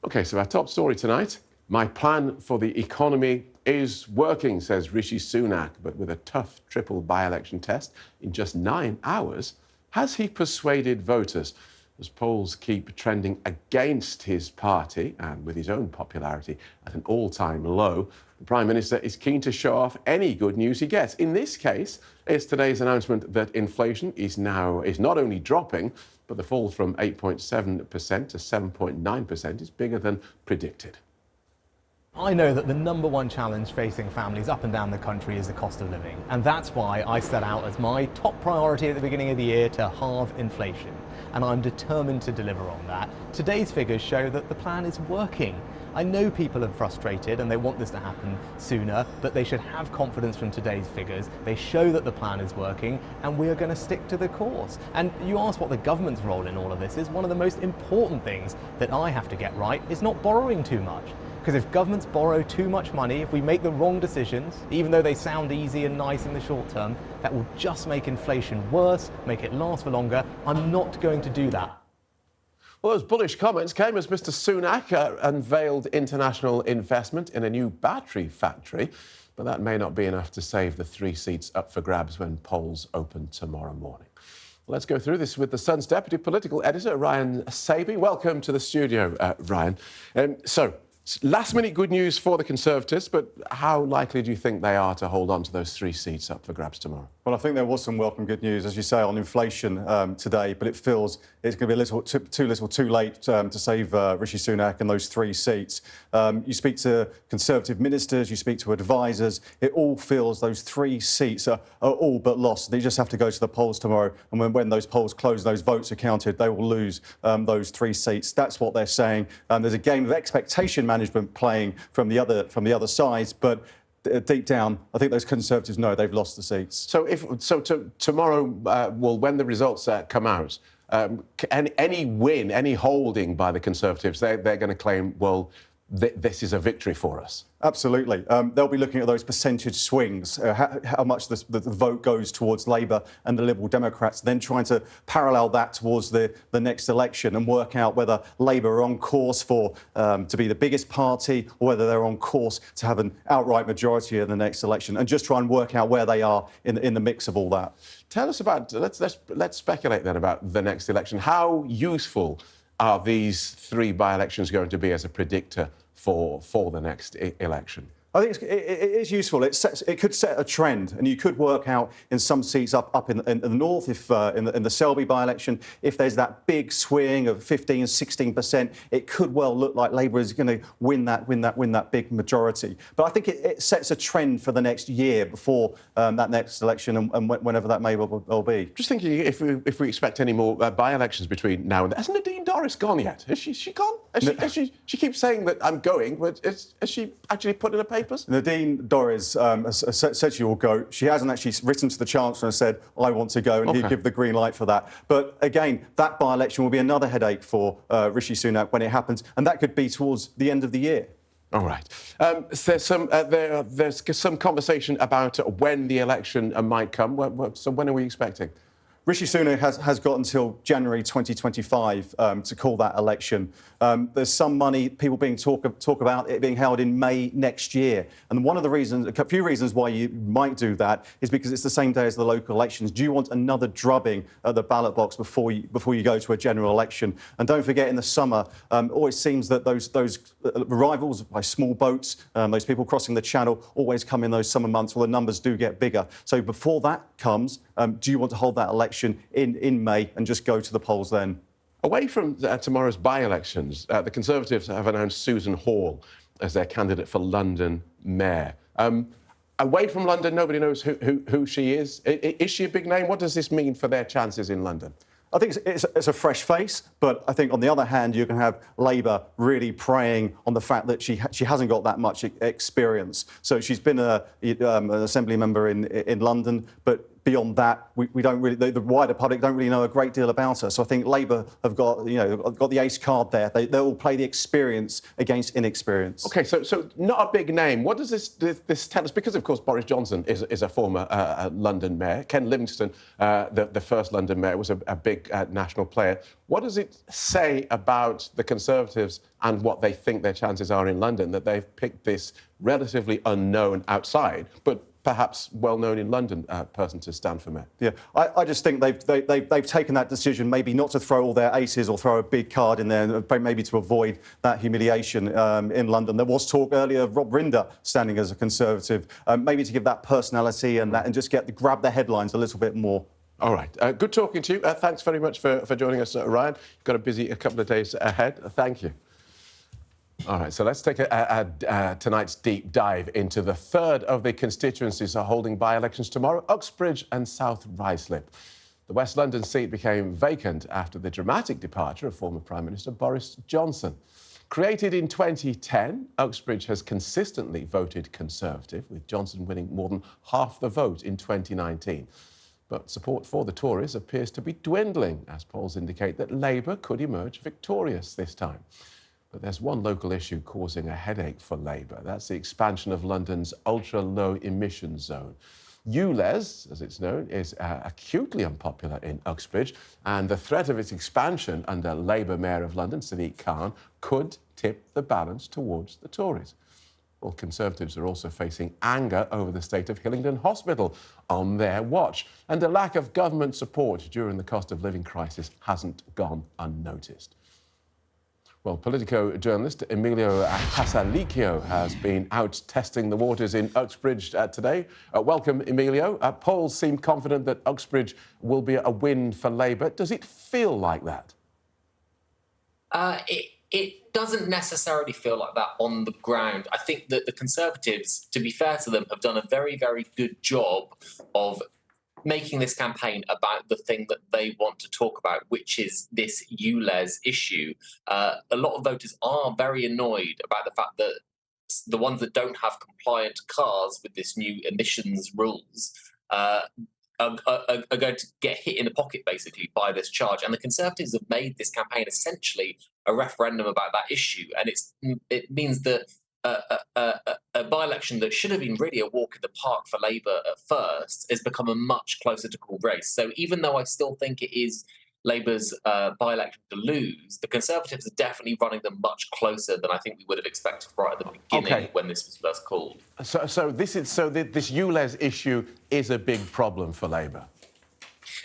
OK, so our top story tonight. My plan for the economy is working, says Rishi Sunak, but with a tough triple by-election test in just 9 hours, has he persuaded voters? As polls keep trending against his party and with his own popularity at an all-time low, the Prime Minister is keen to show off any good news he gets. In this case, it's today's announcement that inflation is not only dropping, but the fall from 8.7% to 7.9% is bigger than predicted. I know that the #1 challenge facing families up and down the country is the cost of living, and that's why I set out as my top priority at the beginning of the year to halve inflation, and I'm determined to deliver on that. Today's figures show that the plan is working. I know people are frustrated and they want this to happen sooner, but they should have confidence from today's figures. They show that the plan is working and we are going to stick to the course. And you ask what the government's role in all of this is. One of the most important things that I have to get right is not borrowing too much. Because if governments borrow too much money, if we make the wrong decisions, even though they sound easy and nice in the short term, that will just make inflation worse, make it last for longer. I'm not going to do that. Well, those bullish comments came as Mr. Sunak unveiled international investment in a new battery factory, but that may not be enough to save the 3 seats up for grabs when polls open tomorrow morning. Let's go through this with the Sun's deputy political editor, Ryan Saby. Welcome to the studio, Ryan. Last-minute good news for the Conservatives, but how likely do you think they are to hold on to those 3 seats up for grabs tomorrow? Well, I think there was some welcome good news, as you say, on inflation today, but it feels it's going to be a little too late to save Rishi Sunak and those 3 seats. You speak to Conservative ministers, you speak to advisers, it all feels those 3 seats are all but lost. They just have to go to the polls tomorrow, and when those polls close, those votes are counted, they will lose those 3 seats. That's what they're saying. There's a game of expectation management playing from the other sides, but deep down, I think those Conservatives know they've lost the seats. So tomorrow, when the results come out, any win, any holding by the Conservatives, they're going to claim, well, this is a victory for us. Absolutely. They'll be looking at those percentage swings, how much the vote goes towards Labour and the Liberal Democrats, then trying to parallel that towards the next election and work out whether Labour are on course to be the biggest party or whether they're on course to have an outright majority in the next election, and just try and work out where they are in the mix of all that. Tell us about, let's speculate then about the next election. How useful are these 3 by-elections going to be as a predictor for the next election? I think it is useful. It could set a trend, and you could work out in some seats up in the north, if in the Selby by-election, if there's that big swing of 15, 16%, it could well look like Labour is going to win that big majority. But I think it sets a trend for the next year before that next election and whenever that may well be. Just thinking, if we expect any more by-elections between now and then, hasn't Nadine Dorries gone yet? Has she gone? She keeps saying that I'm going, but has she actually put in a paper? Nadine Dorries said she will go. She hasn't actually written to the Chancellor and said, I want to go, and he'd give the green light for that. But again, that by-election will be another headache for Rishi Sunak when it happens, and that could be towards the end of the year. All right. There's some conversation about when the election might come. So when are we expecting? Rishi Sunak has got until January 2025 to call that election. There's some money, people being talk about it being held in May next year. And one of the reasons, a few reasons why you might do that is because it's the same day as the local elections. Do you want another drubbing at the ballot box before you go to a general election? And don't forget, in the summer, always seems that those arrivals by small boats, those people crossing the Channel, always come in those summer months, where the numbers do get bigger. So before that comes, do you want to hold that election in May and just go to the polls then? Away from tomorrow's by-elections, the Conservatives have announced Susan Hall as their candidate for London Mayor. Away from London, nobody knows who she is. Is she a big name? What does this mean for their chances in London? I think it's a fresh face, but I think on the other hand, you can have Labour really preying on the fact that she hasn't got that much experience. So she's been an Assembly member in London, but beyond that, we don't really, the wider public don't really know a great deal about her. So I think Labour have got, got the ace card there. They will play the experience against inexperience. OK, so not a big name. What does this tell us? Because, of course, Boris Johnson is a former London mayor. Ken Livingstone, the first London mayor, was a big national player. What does it say about the Conservatives and what they think their chances are in London, that they've picked this relatively unknown outside, but perhaps well-known in London person to stand for mayor? Yeah, I just think they've taken that decision maybe not to throw all their aces or throw a big card in there, maybe to avoid that humiliation in London. There was talk earlier of Rob Rinder standing as a Conservative, maybe to give that personality and just grab the headlines a little bit more. All right. Good talking to you. Thanks very much for joining us, Ryan. You've got a couple of days ahead. Thank you. All right, so let's take tonight's deep dive into the third of the constituencies are holding by-elections tomorrow, Oxbridge and South Ruislip. The West London seat became vacant after the dramatic departure of former Prime Minister Boris Johnson. Created in 2010, Oxbridge has consistently voted Conservative, with Johnson winning more than half the vote in 2019. But support for the Tories appears to be dwindling, as polls indicate that Labour could emerge victorious this time. But there's one local issue causing a headache for Labour. That's the expansion of London's ultra-low emission zone. ULEZ, as it's known, is acutely unpopular in Uxbridge, and the threat of its expansion under Labour Mayor of London, Sadiq Khan, could tip the balance towards the Tories. Well, Conservatives are also facing anger over the state of Hillingdon Hospital on their watch, and a lack of government support during the cost of living crisis hasn't gone unnoticed. Well, Politico journalist Emilio Casalicchio has been out testing the waters in Uxbridge today. Welcome, Emilio. Polls seem confident that Uxbridge will be a win for Labour. Does it feel like that? It doesn't necessarily feel like that on the ground. I think that the Conservatives, to be fair to them, have done a very, very good job of making this campaign about the thing that they want to talk about, which is this ULEZ issue. A lot of voters are very annoyed about the fact that the ones that don't have compliant cars with this new emissions rules are going to get hit in the pocket, basically, by this charge. And the Conservatives have made this campaign essentially a referendum about that issue. And it means that a by-election that should have been really a walk in the park for Labour at first has become a much closer to call race. So even though I still think it is Labour's by-election to lose, the Conservatives are definitely running them much closer than I think we would have expected right at the beginning when this was first called. So this ULEZ issue is a big problem for Labour.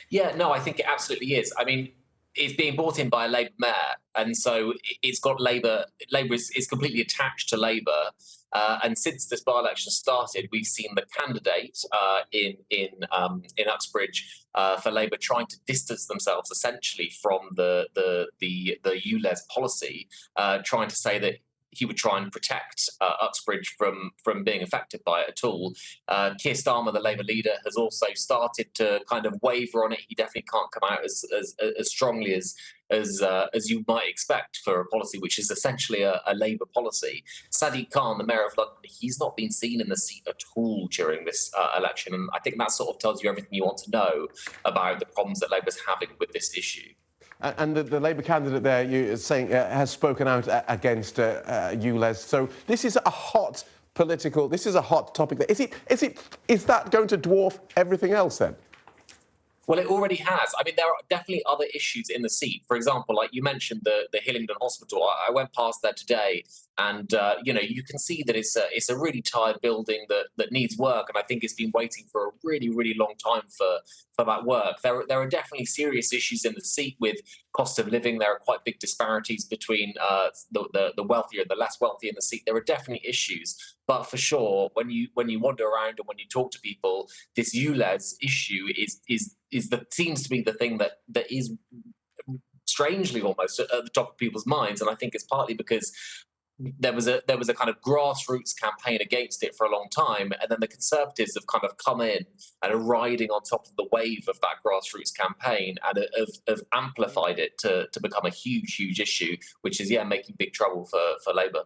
Yeah, no, I think it absolutely is. I mean, it's being brought in by a Labour mayor, and so it's got Labour. Labour is completely attached to Labour, and since this by-election started, we've seen the candidate in Uxbridge for Labour trying to distance themselves essentially from the ULEZ policy, trying to say that he would try and protect Uxbridge from being affected by it at all. Keir Starmer, the Labour leader, has also started to kind of waver on it. He definitely can't come out as strongly as you might expect for a policy which is essentially a Labour policy. Sadiq Khan, the Mayor of London, he's not been seen in the seat at all during this election, and I think that sort of tells you everything you want to know about the problems that Labour's having with this issue. And the Labour candidate there, you're saying, has spoken out against ULEZ. So this is a hot topic. Is that going to dwarf everything else then? Well, it already has. I mean, there are definitely other issues in the seat. For example, like you mentioned, the Hillingdon Hospital. I went past there today, and you can see that it's a really tired building that needs work, and I think it's been waiting for a really, really long time for that work. There are definitely serious issues in the seat with cost of living. There are quite big disparities between the wealthier and the less wealthy in the seat. There are definitely issues, but for sure, when you wander around and when you talk to people, this ULEZ issue seems to be the thing that is strangely almost at the top of people's minds, and I think it's partly because there was a kind of grassroots campaign against it for a long time, and then the Conservatives have kind of come in and are riding on top of the wave of that grassroots campaign and have amplified it to become a huge issue, which is making big trouble for Labour.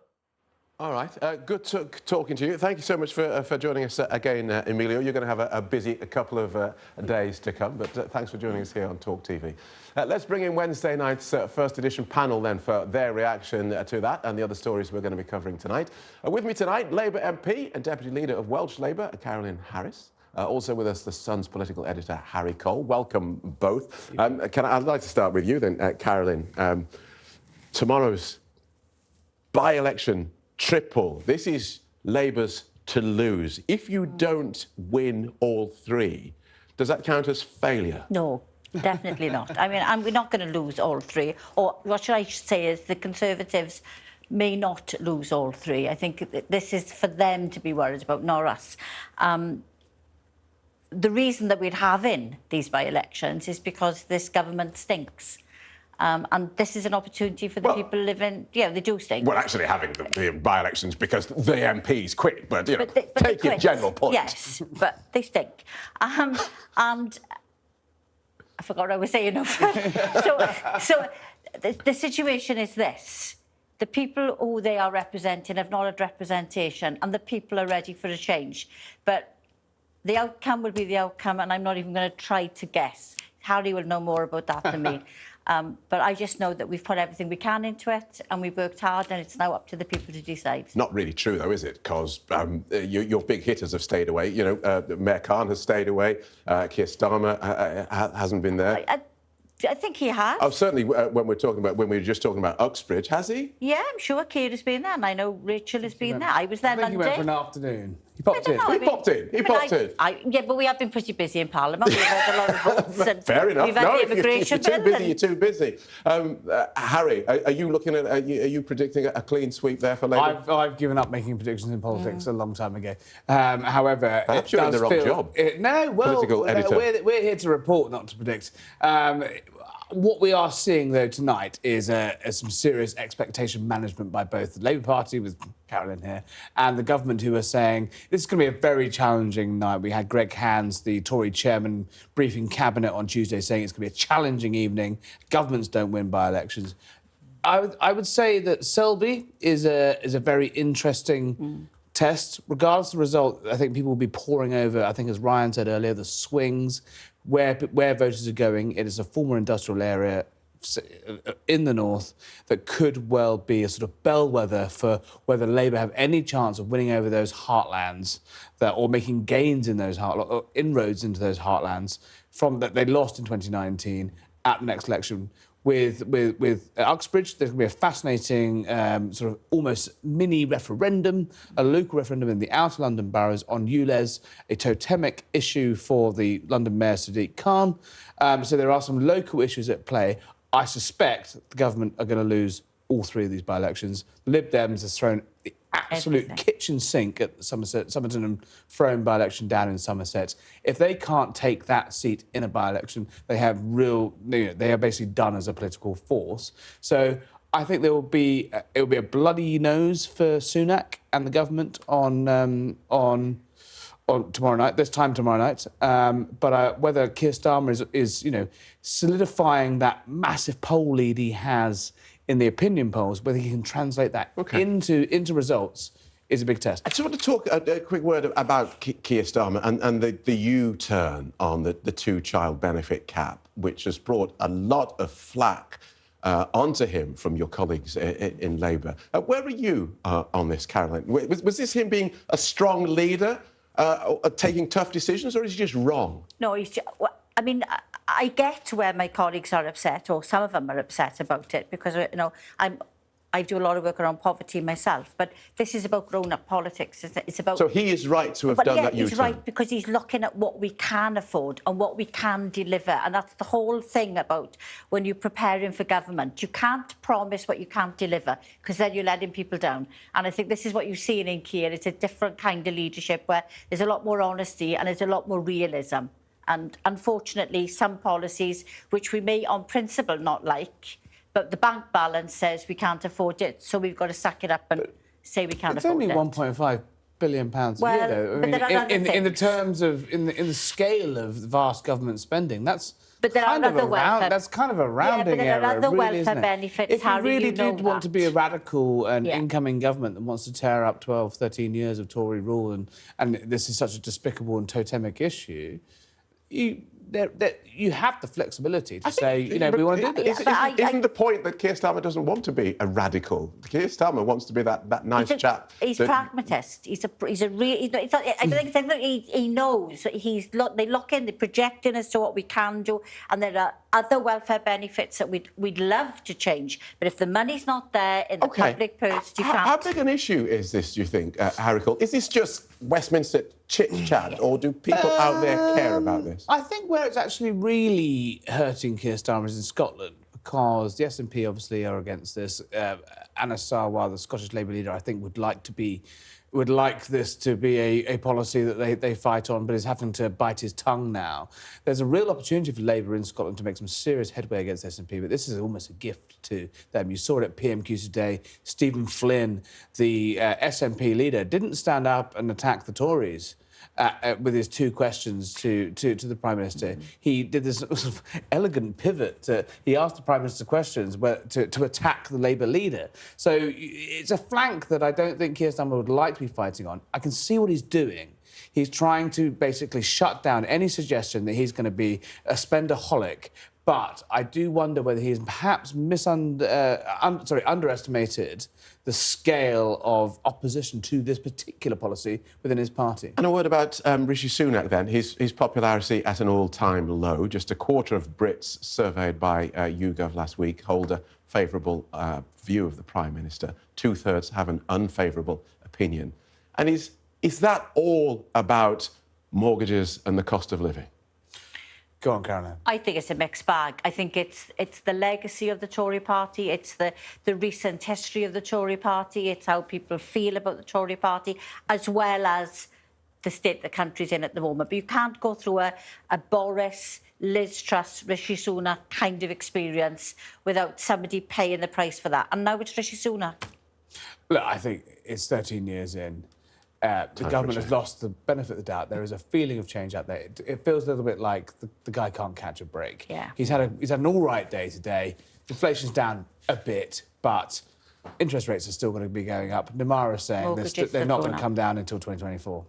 All right. Good talking to you. Thank you so much for joining us again, Emilio. You're going to have a busy couple of days to come, but thanks for joining us here on TalkTV. Let's bring in Wednesday night's first edition panel then for their reaction to that and the other stories we're going to be covering tonight. With me tonight, Labour MP and Deputy Leader of Welsh Labour, Carolyn Harris. Also with us, the Sun's political editor, Harry Cole. Welcome both. I'd like to start with you then, Carolyn. Tomorrow's by-election triple. This is Labour's to lose. If you don't win all three, does that count as failure? No, definitely not. I mean, we're not going to lose all three. Or what should I say is the Conservatives may not lose all three. I think this is for them to be worried about, not us. The reason that we're having these by-elections is because this government stinks. And this is an opportunity for the people living... Yeah, they do stink. Well, actually having the by-elections because the MPs quit, but, you know, take your general point. Yes, but they stink. And I forgot what I was saying. So the situation is this. The people who they are representing have not had representation, and the people are ready for a change. But the outcome will be the outcome, and I'm not even going to try to guess. Harry will know more about that than me. But I just know that we've put everything we can into it and we've worked hard, and it's now up to the people to decide. Not really true, though, is it? Because your big hitters have stayed away. You know, Mayor Khan has stayed away. Keir Starmer hasn't been there. I think he has. Oh, certainly when we were just talking about Oxbridge, has he? Yeah, I'm sure Keir has been there, and I know Rachel has been there. I was there Monday. He went for an afternoon. He popped in. He popped in. Yeah, but we have been pretty busy in Parliament. We've had a lot of votes. And fair enough. We've had the immigration bill. You're too busy. Harry, are you looking at? Are you predicting a clean sweep there for Labour? I've given up making predictions in politics a long time ago. However, perhaps you're in the wrong job. Political editor. We're here to report, not to predict. What we are seeing, though, tonight is some serious expectation management by both the Labour Party, with Carolyn here, and the government, who are saying this is going to be a very challenging night. We had Greg Hands, the Tory chairman, briefing Cabinet on Tuesday, saying it's going to be a challenging evening. Governments don't win by-elections. I would say that Selby is a very interesting test. Regardless of the result, I think people will be poring over, I think, as Ryan said earlier, the swings, where voters are going. It is a former industrial area in the north that could well be a sort of bellwether for whether Labour have any chance of winning over those heartlands or making gains in those or inroads into those heartlands from that they lost in 2019 at the next election. With Oxbridge, there's going to be a fascinating sort of almost mini referendum, a local referendum in the outer London boroughs on ULEZ, a totemic issue for the London Mayor Sadiq Khan. So there are some local issues at play. I suspect the government are going to lose all three of these by-elections. The Lib Dems has thrown the absolute kitchen sink at Somerton and Frome by-election down in Somerset. If they can't take that seat in a by-election, they have they are basically done as a political force. So I think it will be a bloody nose for Sunak and the government on tomorrow night. There's time tomorrow night. But whether Keir Starmer is solidifying that massive poll lead he has in the opinion polls, whether he can translate that into results is a big test. I just want to talk a quick word about Keir Starmer and the U-turn on the two-child benefit cap, which has brought a lot of flack onto him from your colleagues in Labour. Where are you on this, Caroline? Was this him being a strong leader, taking tough decisions, or is he just wrong? No, he's just... I mean, I get where my colleagues are upset, or some of them are upset about it, because, I do a lot of work around poverty myself, but this is about grown-up politics. It's about... So he is right to have done that U-turn? He's right because he's looking at what we can afford and what we can deliver, and that's the whole thing about when you're preparing for government. You can't promise what you can't deliver, because then you're letting people down. And I think this is what you're seeing in Keir. It's a different kind of leadership where there's a lot more honesty and there's a lot more realism. And unfortunately, some policies, which we may on principle not like, but the bank balance says we can't afford it, so we've got to suck it up and say we can't afford it. It's only 1.5 billion pounds a Well, year, though. I but mean, there are other in the things. terms of in the scale of vast government spending, that's But there are kind of other welfare- that's kind of a rounding but there are error, other really, welfare isn't it? benefits, If you Harry, really you know did want to be a that. radical and Yeah. incoming government that wants to tear up 12, 13 years of Tory rule, and this is such a despicable and totemic issue, you have the flexibility to say, you know, we want to do this. Isn't the point that Keir Starmer doesn't want to be a radical? Keir Starmer wants to be that nice chap. He's pragmatist. He's a real. It's not, I don't think he knows. They look in, they're projecting as to what we can do, and there are other welfare benefits that we'd love to change. But if the money's not there in the public purse, you can't. How big an issue is this, do you think, Harry Cole? Is this just Westminster chit-chat, or do people out there care about this? I think where it's actually really hurting Keir Starmer is in Scotland, because the SNP obviously are against this. Anna Sarwar, the Scottish Labour leader, I think would like this to be a policy that they fight on, but is having to bite his tongue now. There's a real opportunity for Labour in Scotland to make some serious headway against SNP, but this is almost a gift to them. You saw it at PMQ today. Stephen Flynn, the SNP leader, didn't stand up and attack the Tories with his two questions to the Prime Minister. He did this sort of elegant pivot. He asked the Prime Minister questions to attack the Labour leader. So it's a flank that I don't think Keir Starmer would like to be fighting on. I can see what he's doing. He's trying to basically shut down any suggestion that he's going to be a spendaholic. But I do wonder whether he's perhaps underestimated the scale of opposition to this particular policy within his party. And a word about Rishi Sunak, then. His popularity at an all-time low. Just a quarter of Brits surveyed by YouGov last week hold a favourable view of the Prime Minister. Two-thirds have an unfavourable opinion. And is that all about mortgages and the cost of living? Go on, Caroline. I think it's a mixed bag. I think it's the legacy of the Tory party. It's the recent history of the Tory party. It's how people feel about the Tory party, as well as the state the country's in at the moment. But you can't go through a Boris, Liz Truss, Rishi Sunak kind of experience without somebody paying the price for that. And now it's Rishi Sunak. Look, I think it's 13 years in. The government has lost the benefit of the doubt. There is a feeling of change out there. It feels a little bit like the guy can't catch a break. Yeah. He's had an all right day today. Inflation's down a bit, but interest rates are still going to be going up. Namara is saying they're not going to come down until 2024.